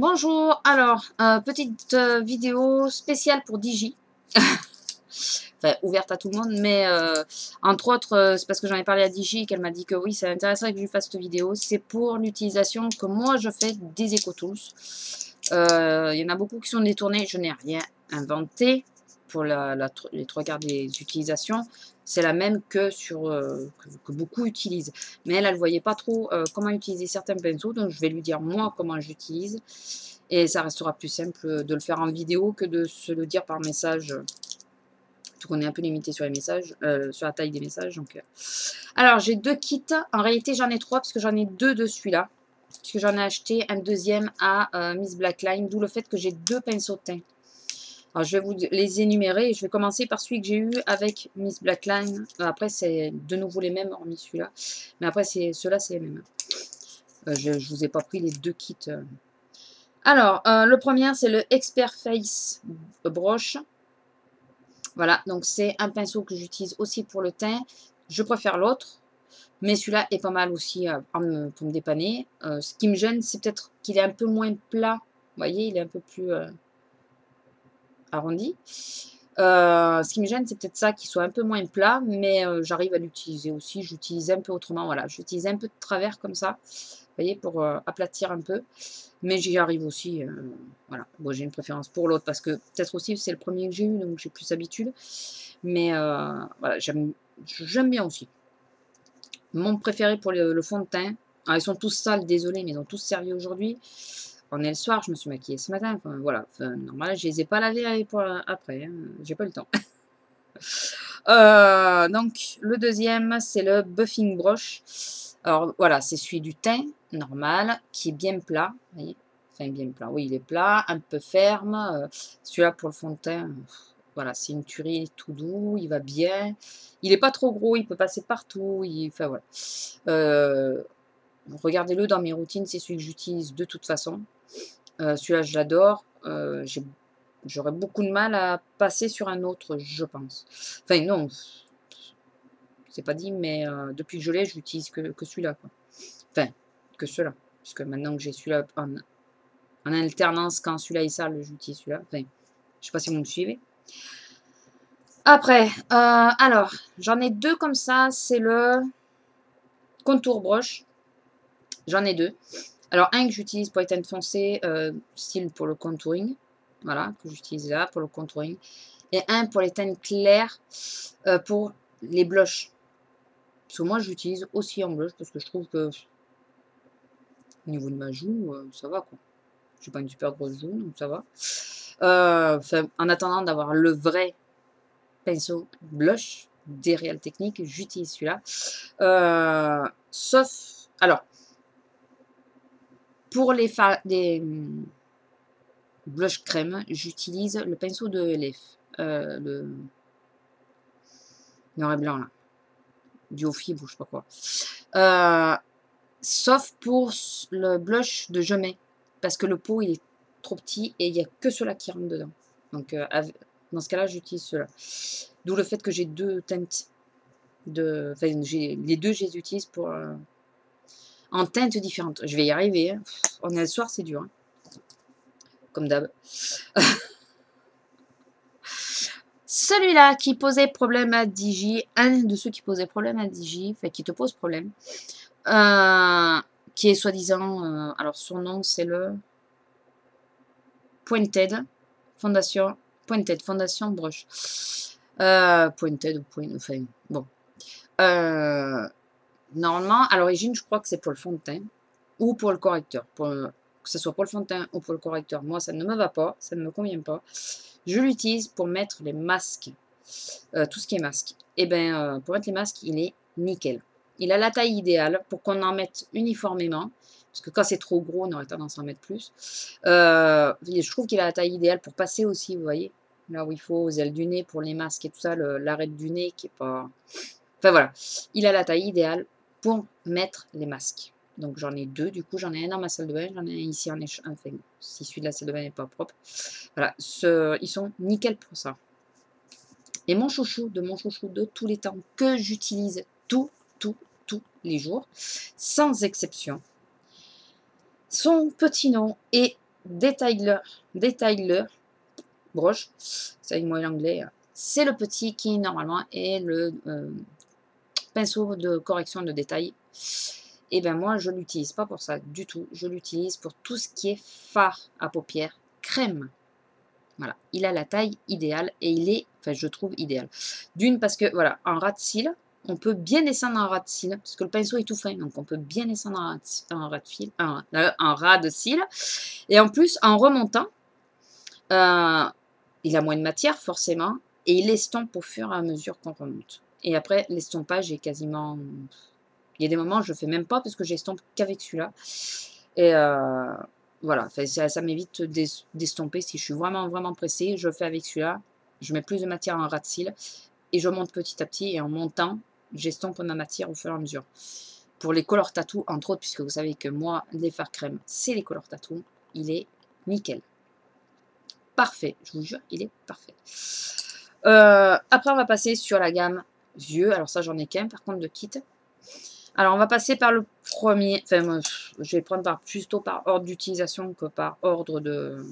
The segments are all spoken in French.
Bonjour, alors, petite vidéo spéciale pour Digi. Enfin, ouverte à tout le monde, mais entre autres, c'est parce que j'en ai parlé à Digi qu'elle m'a dit que oui, ça intéresserait que je lui fasse cette vidéo. C'est pour l'utilisation que moi je fais des EcoTools. Il y en a beaucoup qui sont détournés, je n'ai rien inventé pour les trois quarts des utilisations. C'est la même que que beaucoup utilisent. Mais elle ne voyait pas trop comment utiliser certains pinceaux, donc je vais lui dire moi comment j'utilise. Et ça restera plus simple de le faire en vidéo que de se le dire par message. Tout qu'on est un peu limité sur les messages, sur la taille des messages. Donc, alors, j'ai deux kits. En réalité, j'en ai trois parce que j'en ai deux de celui-là. Puisque j'en ai acheté un deuxième à Miss Blackline. D'où le fait que j'ai deux pinceaux de teint. Alors, je vais vous les énumérer. Je vais commencer par celui que j'ai eu avec Miss Blackline. Après, c'est de nouveau les mêmes, hormis celui-là. Mais après, ceux-là, c'est les mêmes. Je ne vous ai pas pris les deux kits. Alors, le premier, c'est le Expert Face Brush. Voilà, donc c'est un pinceau que j'utilise aussi pour le teint. Je préfère l'autre, mais celui-là est pas mal aussi pour me dépanner. Ce qui me gêne, c'est peut-être qu'il est un peu moins plat. Vous voyez, il est un peu plus arrondi. Ce qui me gêne, c'est peut-être ça, qu'il soit un peu moins plat, mais j'arrive à l'utiliser aussi. J'utilise un peu autrement, voilà. J'utilise un peu de travers comme ça, vous voyez, pour aplatir un peu. Mais j'y arrive aussi, voilà. Bon, j'ai une préférence pour l'autre, parce que peut-être aussi c'est le premier que j'ai eu, donc j'ai plus d'habitude. Mais voilà, j'aime bien aussi. Mon préféré pour le fond de teint, alors ils sont tous sales, désolé, mais ils ont tous servi aujourd'hui. On est le soir, je me suis maquillée ce matin, enfin, voilà. Enfin, normal, je les ai pas lavés pour après, hein, j'ai pas eu le temps. Donc, le deuxième, c'est le Buffing Brush. Alors, voilà, c'est celui du teint, normal, qui est bien plat, vous voyez. Enfin, bien plat, oui, il est plat, un peu ferme. Celui-là, pour le fond de teint, voilà, c'est une tuerie, tout doux, il va bien. Il n'est pas trop gros, il peut passer partout. Enfin, voilà. Regardez-le dans mes routines, c'est celui que j'utilise de toute façon. Celui-là, je l'adore. J'aurais beaucoup de mal à passer sur un autre, je pense. Enfin, non, c'est pas dit, mais depuis que je l'ai, je l'utilise que celui-là. Enfin, que ceux-là. Puisque maintenant que j'ai celui-là en alternance, quand celui-là est sale, j'utilise celui-là. Enfin, je sais pas si vous me suivez. Après, alors, j'en ai deux comme ça. C'est le Contour Brush. J'en ai deux. Alors, un que j'utilise pour les teintes foncées, style pour le contouring. Voilà, que j'utilise là pour le contouring. Et un pour les teintes claires, pour les blushs. Parce que moi, j'utilise aussi en blush parce que je trouve que au niveau de ma joue, ça va quoi. Je suis pas une super grosse joue, donc ça va. En attendant d'avoir le vrai pinceau blush des Real Techniques, j'utilise celui-là. Sauf, alors, pour les blush crème, j'utilise le pinceau de LF, le noir et blanc là, duo fibre ou je sais pas quoi. Sauf pour le blush de Jumet, parce que le pot il est trop petit et il n'y a que ceux-là qui rentrent dedans. Donc dans ce cas-là, j'utilise ceux-là. D'où le fait que j'ai deux teintes enfin, les deux, je les utilise pour en teintes différentes. Je vais y arriver. Hein. On est le soir, c'est dur. Hein. Comme d'hab. Celui-là qui posait problème à Digi, un de ceux qui posait problème à Digi, enfin qui te pose problème, qui est soi-disant, alors son nom c'est le Pointed Fondation Brush. Pointed ou enfin bon. Normalement, à l'origine, je crois que c'est pour le fond de teint ou pour le correcteur. Que ce soit pour le fond de teint ou pour le correcteur, moi ça ne me va pas, ça ne me convient pas. Je l'utilise pour mettre les masques, tout ce qui est masque. Et bien, pour mettre les masques, il est nickel. Il a la taille idéale pour qu'on en mette uniformément. Parce que quand c'est trop gros, on aurait tendance à en mettre plus. Je trouve qu'il a la taille idéale pour passer aussi, vous voyez. Là où il faut, aux ailes du nez pour les masques et tout ça, l'arête du nez qui est pas... Enfin voilà, il a la taille idéale pour mettre les masques. Donc j'en ai deux, du coup j'en ai un dans ma salle de bain, j'en ai un ici en échange. Enfin, si celui de la salle de bain n'est pas propre. Voilà, ils sont nickel pour ça. Et mon chouchou de tous les temps, que j'utilise tous les jours, sans exception, son petit nom est Detailer Brush. Ça, avec moi l'anglais. C'est le petit qui, normalement, est le pinceau de correction de détail. Et ben moi, je l'utilise pas pour ça du tout. Je l'utilise pour tout ce qui est fard à paupières crème. Voilà, il a la taille idéale et il est, enfin je trouve idéal. D'une parce que voilà, en ras de cils, on peut bien descendre en ras de cils parce que le pinceau est tout fin, donc on peut bien descendre en ras de cils. Et en plus, en remontant, il a moins de matière forcément et il estompe au fur et à mesure qu'on remonte. Et après, l'estompage est quasiment... Il y a des moments, je ne fais même pas parce que j'estompe qu'avec celui-là. Et voilà, ça m'évite d'estomper. Si je suis vraiment pressée, je fais avec celui-là. Je mets plus de matière en ras de cils et je monte petit à petit. Et en montant, j'estompe ma matière au fur et à mesure. Pour les color tattoo, entre autres, puisque vous savez que moi, les fards crème, c'est les color tattoo. Il est nickel. Parfait, je vous jure, il est parfait. Après, on va passer sur la gamme yeux. Alors ça, j'en ai qu'un, par contre, de kit. Alors, on va passer par le premier. Enfin, moi, je vais prendre plutôt par ordre d'utilisation que par ordre de...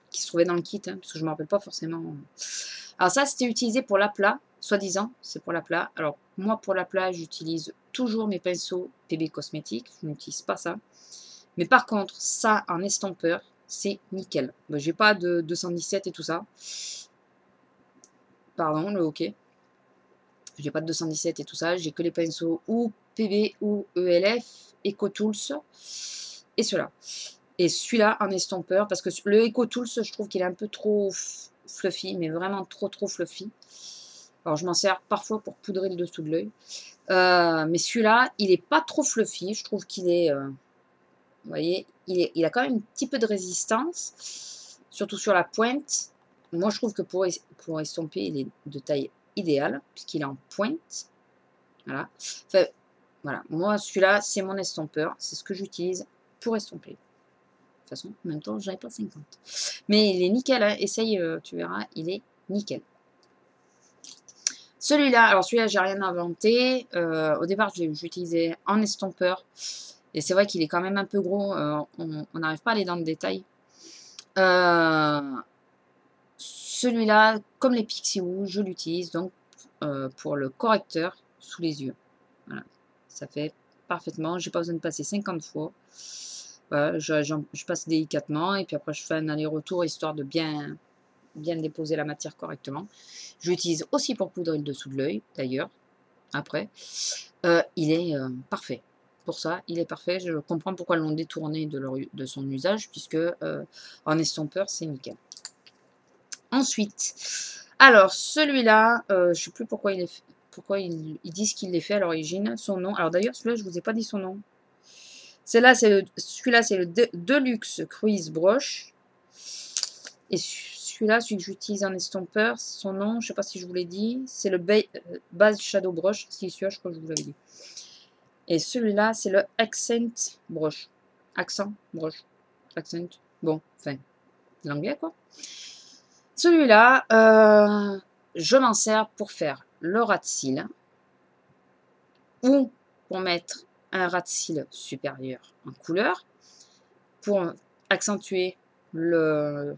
qui se trouvait dans le kit, hein, parce que je ne me rappelle pas forcément. Alors ça, c'était utilisé pour l'aplat, soi-disant, c'est pour l'aplat. Alors, moi, pour l'aplat, j'utilise toujours mes pinceaux PB Cosmétiques. Je n'utilise pas ça. Mais par contre, ça, en estompeur, c'est nickel. Ben, j'ai pas de 217 et tout ça. Pardon, le hockey. J'ai pas de 217 et tout ça. J'ai que les pinceaux ou PB ou ELF, EcoTools et ceux-là. Et celui-là en estompeur, parce que le EcoTools, je trouve qu'il est un peu trop fluffy, mais vraiment trop fluffy. Alors, je m'en sers parfois pour poudrer le dessous de l'œil. Mais celui-là, il n'est pas trop fluffy. Je trouve qu'il est... vous voyez, il a quand même un petit peu de résistance, surtout sur la pointe. Moi, je trouve que pour estomper, il est de taille idéale, puisqu'il est en pointe. Voilà. Enfin, voilà. Moi, celui-là, c'est mon estompeur. C'est ce que j'utilise pour estomper. De toute façon, en même temps, j'avais pas 50. Mais il est nickel, hein. Essaye, tu verras, il est nickel. Celui-là, alors celui-là, j'ai rien inventé. Au départ, j'utilisais en estompeur. Et c'est vrai qu'il est quand même un peu gros. On n'arrive pas à aller dans le détail. Celui-là, comme les Pixie Woo, je l'utilise donc pour le correcteur sous les yeux. Voilà. Ça fait parfaitement. J'ai pas besoin de passer 50 fois. Voilà, je passe délicatement et puis après je fais un aller-retour histoire de bien déposer la matière correctement. Je l'utilise aussi pour poudrer le dessous de l'œil, d'ailleurs. Après, il est parfait. Pour ça, il est parfait. Je comprends pourquoi ils l'ont détourné de son usage, puisque en estompeur, c'est nickel. Ensuite, alors celui-là, je ne sais plus pourquoi ils disent qu'il est fait à l'origine. Son nom. Alors d'ailleurs, celui-là, je ne vous ai pas dit son nom. Celui-là, c'est le Deluxe Cruise Brush. Et celui-là, celui que j'utilise en estompeur, son nom, je ne sais pas si je vous l'ai dit, c'est le Base Shadow Brush. Si, celui-là, je crois que je vous l'avais dit. Et celui-là, c'est le Accent Brush. Accent Brush. Accent. Bon, enfin, l'anglais, quoi. Celui-là, je m'en sers pour faire le ras de cils ou pour mettre un ras de cils supérieur en couleur, pour accentuer l'angle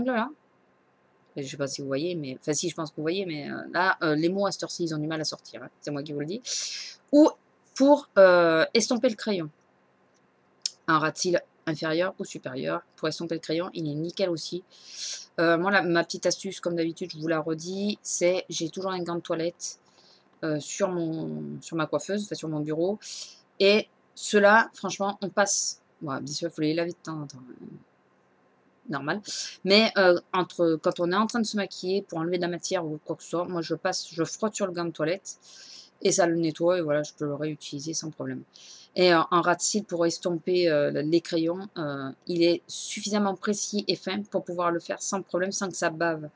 là. Je ne sais pas si vous voyez, mais enfin si, je pense que vous voyez, mais là, les mots à cette heure-ci, ils ont du mal à sortir. Hein, c'est moi qui vous le dis. Ou pour estomper le crayon. Un ras de cils inférieur ou supérieur. Pour estomper le crayon, il est nickel aussi. Moi, ma petite astuce, comme d'habitude, je vous la redis, c'est j'ai toujours un gant de toilette sur ma coiffeuse, enfin sur mon bureau. Et ceux-là, franchement, on passe... Bon, bien sûr, il faut les laver de temps en temps. Normal. Mais quand on est en train de se maquiller pour enlever de la matière ou quoi que ce soit, moi, je frotte sur le gant de toilette et ça le nettoie et voilà, je peux le réutiliser sans problème. Et un ras de cils pour estomper les crayons, il est suffisamment précis et fin pour pouvoir le faire sans problème, sans que ça bave.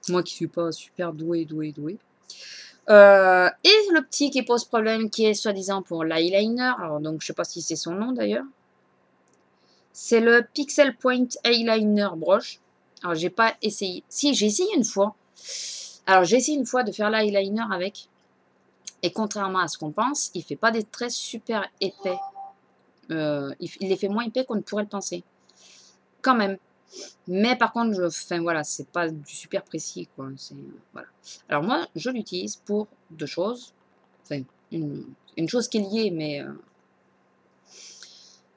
Moi qui suis pas super douée. Et le petit qui pose problème, qui est soi-disant pour l'eyeliner, alors donc je sais pas si c'est son nom d'ailleurs, c'est le Pixel Point Eyeliner Brush. Alors j'ai pas essayé, si j'ai essayé une fois, alors j'ai essayé une fois de faire l'eyeliner avec, et contrairement à ce qu'on pense, il fait pas des traits super épais. il les fait moins épais qu'on ne pourrait le penser. Quand même. Mais par contre, enfin voilà, c'est pas du super précis, quoi. Voilà. Alors moi, je l'utilise pour deux choses. Enfin, une chose qui est liée, mais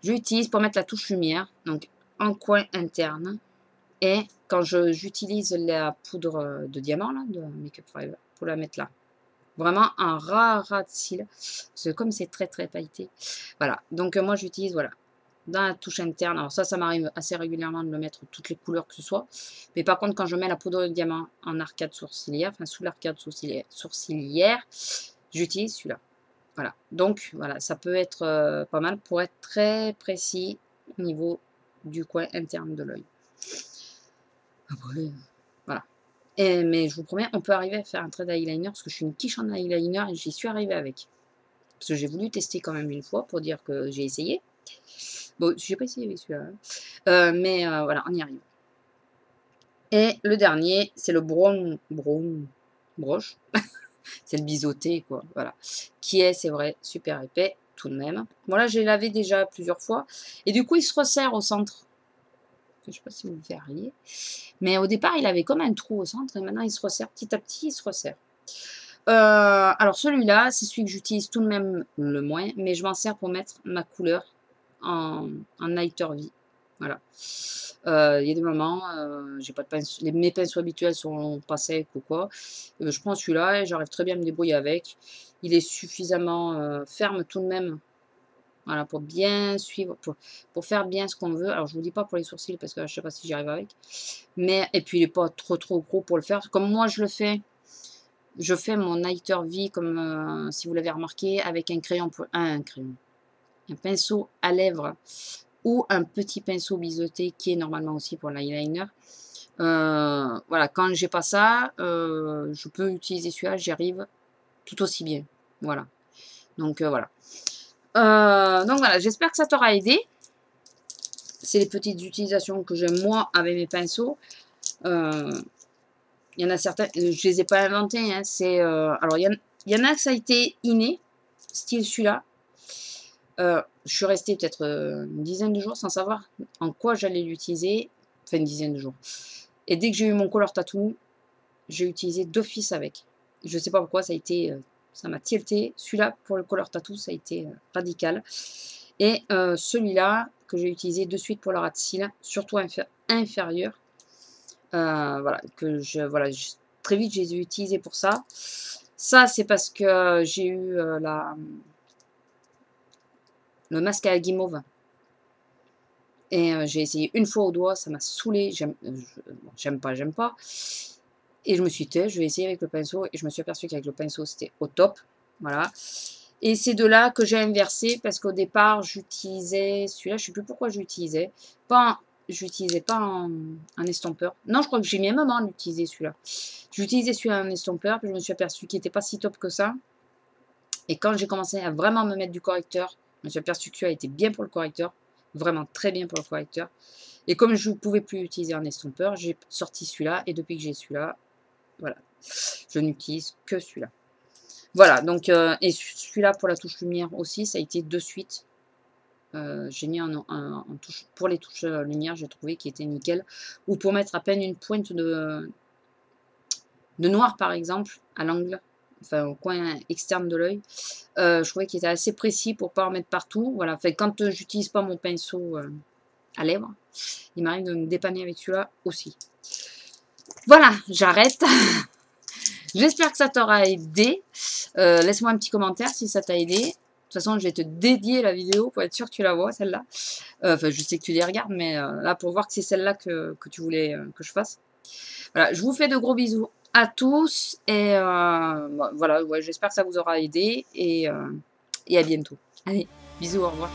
je l'utilise pour mettre la touche lumière, donc en coin interne. Et quand j'utilise la poudre de diamant, là, de Make Up Forever, pour la mettre là. Vraiment un ras de cils. Parce que comme c'est très très pailleté. Voilà. Donc moi j'utilise, voilà, dans la touche interne. Alors ça m'arrive assez régulièrement de le mettre toutes les couleurs que ce soit. Mais par contre, quand je mets la poudre de diamant en arcade sourcilière, enfin sous l'arcade sourcilière, j'utilise celui-là. Voilà. Donc voilà, ça peut être pas mal pour être très précis au niveau du coin interne de l'œil. Après, voilà. Mais je vous promets, on peut arriver à faire un trait d'eyeliner parce que je suis une quiche en eyeliner et j'y suis arrivée avec. Parce que j'ai voulu tester quand même une fois pour dire que j'ai essayé. Bon, j'ai pas essayé avec celui-là. Mais voilà, on y arrive. Et le dernier, c'est le broche. C'est le biseauté, quoi. Voilà. Qui est, c'est vrai, super épais, tout de même. Voilà, j'ai lavé déjà plusieurs fois. Et du coup, il se resserre au centre. Je sais pas si vous verriez. Mais au départ, il avait comme un trou au centre. Et maintenant, il se resserre petit à petit, il se resserre. Alors celui-là, c'est celui que j'utilise tout de même le moins. Mais je m'en sers pour mettre ma couleur en Nighter V. Voilà. Il y a des moments, j'ai pas de pinceau, mes pinceaux habituels sont pas secs ou quoi. Je prends celui-là et j'arrive très bien à me débrouiller avec. Il est suffisamment ferme tout de même. Voilà, pour bien suivre, pour faire bien ce qu'on veut. Alors, je vous dis pas pour les sourcils parce que je sais pas si j'y arrive avec. Mais, et puis, il est pas trop gros pour le faire. Comme moi, je le fais. Je fais mon Nighter V, comme si vous l'avez remarqué, avec un crayon, un pinceau à lèvres ou un petit pinceau biseauté qui est normalement aussi pour l'eyeliner. Voilà, quand j'ai pas ça, je peux utiliser celui-là, j'y arrive tout aussi bien. Voilà. Donc voilà. Donc voilà, j'espère que ça t'aura aidé. C'est les petites utilisations que j'aime moi avec mes pinceaux. Il y en a certains, je les ai pas inventés. Hein, alors il y en a que ça a été inné, style celui-là. Je suis restée peut-être une dizaine de jours sans savoir en quoi j'allais l'utiliser. Enfin, une dizaine de jours. Et dès que j'ai eu mon color tattoo, j'ai utilisé d'office avec. Je sais pas pourquoi, ça m'a tilté. Celui-là, pour le color tattoo, ça a été radical. Et celui-là, que j'ai utilisé de suite pour le ras de cils, surtout inférieur. Voilà, très vite, je les ai utilisés pour ça. Ça, c'est parce que j'ai eu le masque à la guimauve. Et j'ai essayé une fois au doigt, ça m'a saoulé. J'aime pas. Et je me suis dit, je vais essayer avec le pinceau. Et je me suis aperçue qu'avec le pinceau, c'était au top. Voilà. Et c'est de là que j'ai inversé. Parce qu'au départ, j'utilisais celui-là. Je ne sais plus pourquoi j'utilisais. J'utilisais pas un estompeur. Non, je crois que j'ai mis un moment à l'utiliser celui-là. J'utilisais celui-là en estompeur. Puis je me suis aperçue qu'il n'était pas si top que ça. Et quand j'ai commencé à vraiment me mettre du correcteur, je me suis aperçue que celui-là était bien pour le correcteur. Vraiment très bien pour le correcteur. Et comme je ne pouvais plus utiliser un estompeur, j'ai sorti celui-là. Et depuis que j'ai celui-là, voilà, je n'utilise que celui-là. Voilà, donc, et celui-là pour la touche lumière aussi, ça a été de suite. J'ai mis en touche, pour les touches lumière, j'ai trouvé qui était nickel. Ou pour mettre à peine une pointe de noir, par exemple, à l'angle, enfin au coin externe de l'œil. Je trouvais qu'il était assez précis pour pas en mettre partout. Voilà, enfin, quand j'utilise pas mon pinceau à lèvres, il m'arrive de me dépanner avec celui-là aussi. Voilà, j'arrête. J'espère que ça t'aura aidé. Laisse-moi un petit commentaire si ça t'a aidé. De toute façon, je vais te dédier la vidéo pour être sûr que tu la vois, celle-là. Enfin, je sais que tu les regardes, mais là, pour voir que c'est celle-là que tu voulais que je fasse. Voilà, je vous fais de gros bisous à tous. Et voilà, ouais, j'espère que ça vous aura aidé. Et à bientôt. Allez, bisous, au revoir.